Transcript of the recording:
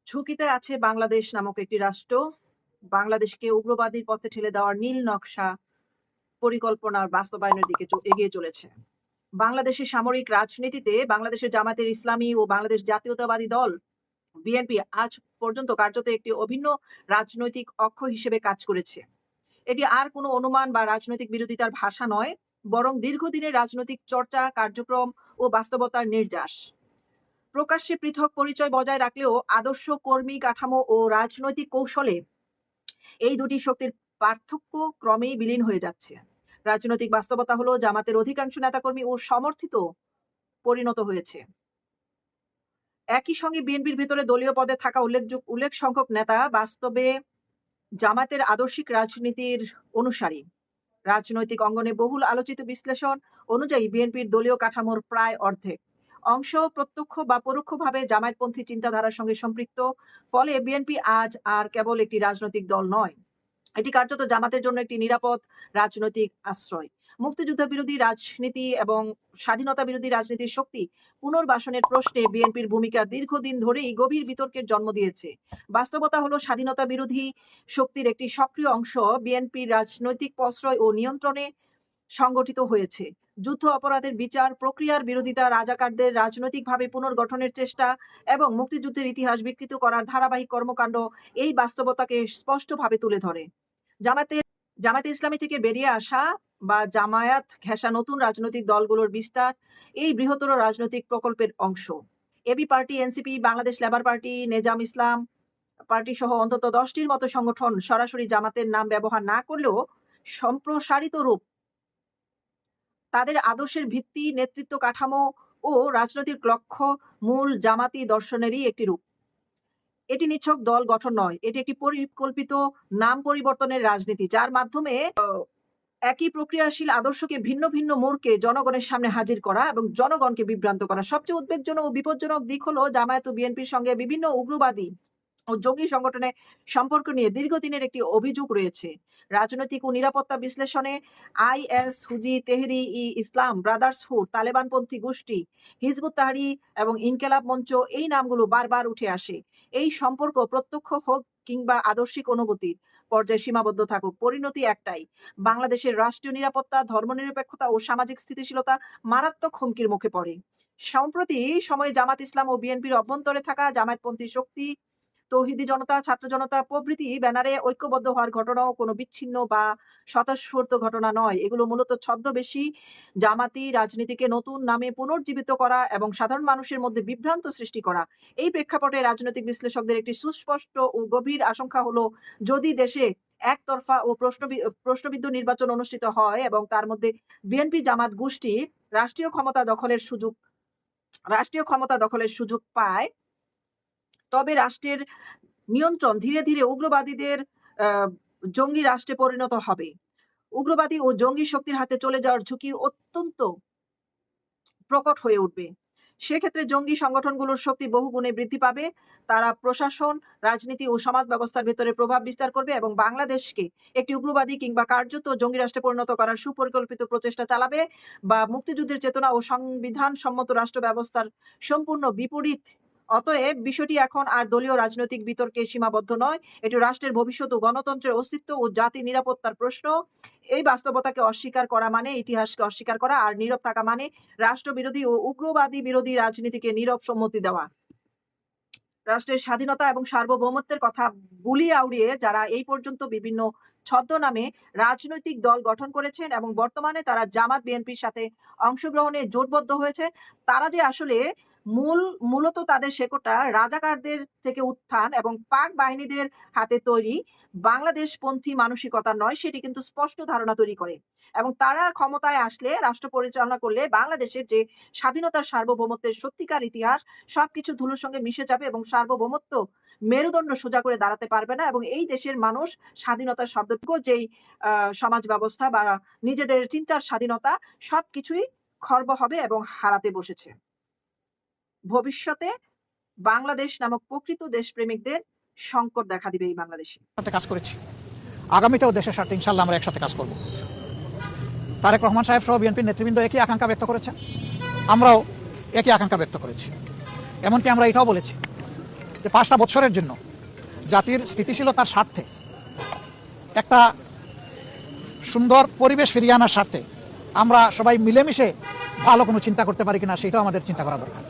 ঝুঁকিতে আছে বাংলাদেশ নামক একটি রাষ্ট্র। বাংলাদেশকে উগ্রবাদীর পথে ঠেলে দেওয়ার নীল নকশা পরিকল্পনার বাস্তবায়নের দিকে এগিয়ে চলেছে। বাংলাদেশের সামরিক রাজনীতিতে বাংলাদেশের জামায়াতের ইসলামী ও বাংলাদেশ জাতীয়তাবাদী দল বিএনপি আজ পর্যন্ত কার্যত একটি অভিন্ন রাজনৈতিক অক্ষ হিসেবে কাজ করেছে। এটি আর কোনো অনুমান বা রাজনৈতিক বিরোধিতার ভাষা নয়, বরং দীর্ঘদিনের রাজনৈতিক চর্চা, কার্যক্রম ও বাস্তবতার নির্যাস। প্রকাশ্যে পৃথক পরিচয় বজায় রাখলেও আদর্শ, কর্মী কাঠামো ও রাজনৈতিক কৌশলে এই দুটি শক্তির পার্থক্য ক্রমেই বিলীন হয়ে যাচ্ছে। রাজনৈতিক বাস্তবতা হলো জামাতের অধিকাংশ নেতাকর্মী ও সমর্থিত পরিণত হয়েছে। একই সঙ্গে বিএনপির ভেতরে দলীয় পদে থাকা উল্লেখ সংখ্যক নেতা বাস্তবে জামাতের আদর্শিক রাজনীতির অনুসারী। রাজনৈতিক অঙ্গনে বহুল আলোচিত বিশ্লেষণ অনুযায়ী বিএনপির দলীয় কাঠামোর প্রায় অর্ধেক অংশ প্রত্যক্ষ বা পরোক্ষভাবে জামায়াতপন্থী চিন্তাধারার সঙ্গে সম্পৃক্ত। ফলে বিএনপি আজ আর কেবল একটি রাজনৈতিক দল নয়, এটি কার্যত জামাতের জন্য একটি নিরাপদ রাজনৈতিক আশ্রয়। মুক্তিযুদ্ধ বিরোধী রাজনীতি এবং স্বাধীনতা বিরোধী রাজনীতির শক্তি পুনর্বাসনের প্রশ্নে বিএনপির ভূমিকা দীর্ঘদিন ধরেই গভীর বিতর্কের জন্ম দিয়েছে। বাস্তবতা হলো স্বাধীনতা বিরোধী শক্তির একটি সক্রিয় অংশ বিএনপির রাজনৈতিক প্রশ্রয় ও নিয়ন্ত্রণে সংগঠিত হয়েছে। যুদ্ধ অপরাধের বিচার প্রক্রিয়ার বিরোধিতা, রাজাকারদের রাজনৈতিকভাবে পুনর্গঠনের চেষ্টা এবং মুক্তিযুদ্ধের ইতিহাস বিকৃত করার ধারাবাহিক কর্মকাণ্ড এই বাস্তবতাকে স্পষ্টভাবে তুলে ধরে। জামায়াতে ইসলামী থেকে বেরিয়ে আসা বা জামায়াত ঘেঁষা নতুন রাজনৈতিক দলগুলোর বিস্তার এই বৃহত্তর রাজনৈতিক প্রকল্পের অংশ। AB Party, NCP, Bangladesh Labour Party, Nezam Islam Party সহ অন্তত 10টির মতো সংগঠন সরাসরি জামাতের নাম ব্যবহার না করলেও সম্প্রসারিত রূপ তাদের আদর্শের ভিত্তি, নেতৃত্ব কাঠামো ও রাজনৈতিক লক্ষ্য মূল জামাতি দর্শনেরই একটি রূপ। এটি নিছক দল গঠন নয়, এটি একটি পরিকল্পিত নাম পরিবর্তনের রাজনীতি, যার মাধ্যমে একই প্রক্রিয়াশীল আদর্শকে ভিন্ন ভিন্ন মোড়কে জনগণের সামনে হাজির করা এবং জনগণকে বিভ্রান্ত করা। সবচেয়ে উদ্বেগজনক ও বিপজ্জনক দিক হলো জামায়াত ও বিএনপির সঙ্গে বিভিন্ন উগ্রবাদী ও জঙ্গি সংগঠনের সম্পর্ক নিয়ে দীর্ঘদিনের একটি অভিযোগ রয়েছে। রাজনৈতিক ও নিরাপত্তা বিশ্লেষণে আইএস, হুজি, তেহরি ই ইসলাম ব্রাদার্সহুড, তালেবানপন্থী গোষ্ঠী, হিজবুত তাহরির এবং ইনকেলাব মঞ্চ এই নামগুলো বারবার উঠে আসে। এই সম্পর্ক প্রত্যক্ষ হোক কিংবা আদর্শিক অনুভূতির পর্যায়ে সীমাবদ্ধ থাকুক, পরিণতি একটাই: বাংলাদেশের রাষ্ট্রীয় নিরাপত্তা, ধর্মনিরপেক্ষতা ও সামাজিক স্থিতিশীলতা মারাত্মক হুমকির মুখে পড়ে। সম্প্রতি সময়ে জামাত ইসলাম ও বিএনপির অভ্যন্তরে থাকা জামায়াতপন্থী শক্তি, তৌহিদি জনতা, ছাত্র জনতা প্রভৃতি ব্যানারে ঐক্যবদ্ধ হওয়ার ঘটনাও কোনো বিচ্ছিন্ন বা স্বতঃস্ফূর্ত ঘটনা নয়। এগুলো মূলত ছদ্মবেশী জামাতি রাজনীতিকে নতুন নামে পুনর্জীবিত করা এবং সাধারণ মানুষের মধ্যে বিভ্রান্ত সৃষ্টি করা। এই প্রেক্ষাপটে রাজনৈতিক বিশ্লেষকদের একটি সুস্পষ্ট ও গভীর আশঙ্কা হলো, যদি দেশে একতরফা ও প্রশ্নবিদ্ধ নির্বাচন অনুষ্ঠিত হয় এবং তার মধ্যে বিএনপি জামাত গোষ্ঠী রাষ্ট্রীয় ক্ষমতা দখলের সুযোগ পায়, তবে রাষ্ট্রের নিয়ন্ত্রণ ধীরে ধীরে উগ্রবাদীদের জঙ্গি রাষ্ট্রে পরিণত হবে। উগ্রবাদী ও জঙ্গি শক্তির হাতে চলে যাওয়ার ঝুঁকি অত্যন্ত প্রকট হয়ে উঠবে। সেক্ষেত্রে জঙ্গি সংগঠনগুলোর শক্তি বহুগুণে বৃদ্ধি পাবে। তারা প্রশাসন, রাজনীতি ও সমাজ ব্যবস্থার ভেতরে প্রভাব বিস্তার করবে এবং বাংলাদেশকে একটি উগ্রবাদী কিংবা কার্যত জঙ্গি রাষ্ট্রে পরিণত করার সুপরিকল্পিত প্রচেষ্টা চালাবে, বা মুক্তিযুদ্ধের চেতনা ও সংবিধান সম্মত রাষ্ট্র ব্যবস্থার সম্পূর্ণ বিপরীত। অতএব বিষয়টি এখন আর দলীয় রাজনৈতিক বিতর্কে সীমাবদ্ধ নয়, এটি রাষ্ট্রের ভবিষ্যৎ ও গণতন্ত্রের অস্তিত্ব ও জাতির নিরাপত্তার প্রশ্ন। এই বাস্তবতাকে অস্বীকার করা মানে ইতিহাসকে অস্বীকার করা, আর নীরব থাকা মানে রাষ্ট্রবিরোধী ও উগ্রবাদী বিরোধী রাজনীতিকে নীরব সম্মতি দেওয়া। রাষ্ট্রের স্বাধীনতা এবং সার্বভৌমত্বের কথা বুলিয়ে আউড়িয়ে যারা এই পর্যন্ত বিভিন্ন ছদ্মনামে রাজনৈতিক দল গঠন করেছেন এবং বর্তমানে তারা জামাত বিএনপির সাথে অংশগ্রহণে জোটবদ্ধ হয়েছে, তারা যে আসলে মূলত তাদের শেকড়টা রাজাকারদের থেকে উত্থান এবং পাক বাহিনীদের হাতে তৈরি বাংলাদেশপন্থী মানসিকতা নয়, সেটি কিন্তু স্পষ্ট ধারণা তৈরি করে। এবং তারা ক্ষমতায় আসলে, রাষ্ট্র পরিচালনা করলে বাংলাদেশের যে স্বাধীনতার সার্বভৌমত্বের সত্যিকার ইতিহাস সবকিছু ধুলোর সঙ্গে মিশে যাবে এবং সার্বভৌমত্ব মেরুদণ্ড সোজা করে দাঁড়াতে পারবে না, এবং এই দেশের মানুষ স্বাধীনতার শব্দটুকু, যেই সমাজ ব্যবস্থা বা নিজেদের চিন্তার স্বাধীনতা, সবকিছুই খর্ব হবে এবং হারাতে বসেছে। ভবিষ্যতে বাংলাদেশ নামক প্রকৃত দেশপ্রেমিকদের সংকট দেখা দিবে এই বাংলাদেশে। কাজ করেছি, আগামীতেও দেশের স্বার্থে ইনশাল্লাহ আমরা একসাথে কাজ করব। তারেক রহমান সাহেব সহ বিএনপির নেতৃবৃন্দ একই আকাঙ্ক্ষা ব্যক্ত করেছেন, আমরাও একই আকাঙ্ক্ষা ব্যক্ত করেছি। এমনকি আমরা এটাও বলেছি যে 5টা বছরের জন্য জাতির স্থিতিশীলতার স্বার্থে একটা সুন্দর পরিবেশ ফিরিয়ে আনার স্বার্থে আমরা সবাই মিলেমিশে ভালো কোনো চিন্তা করতে পারি কিনা সেটাও আমাদের চিন্তা করা দরকার।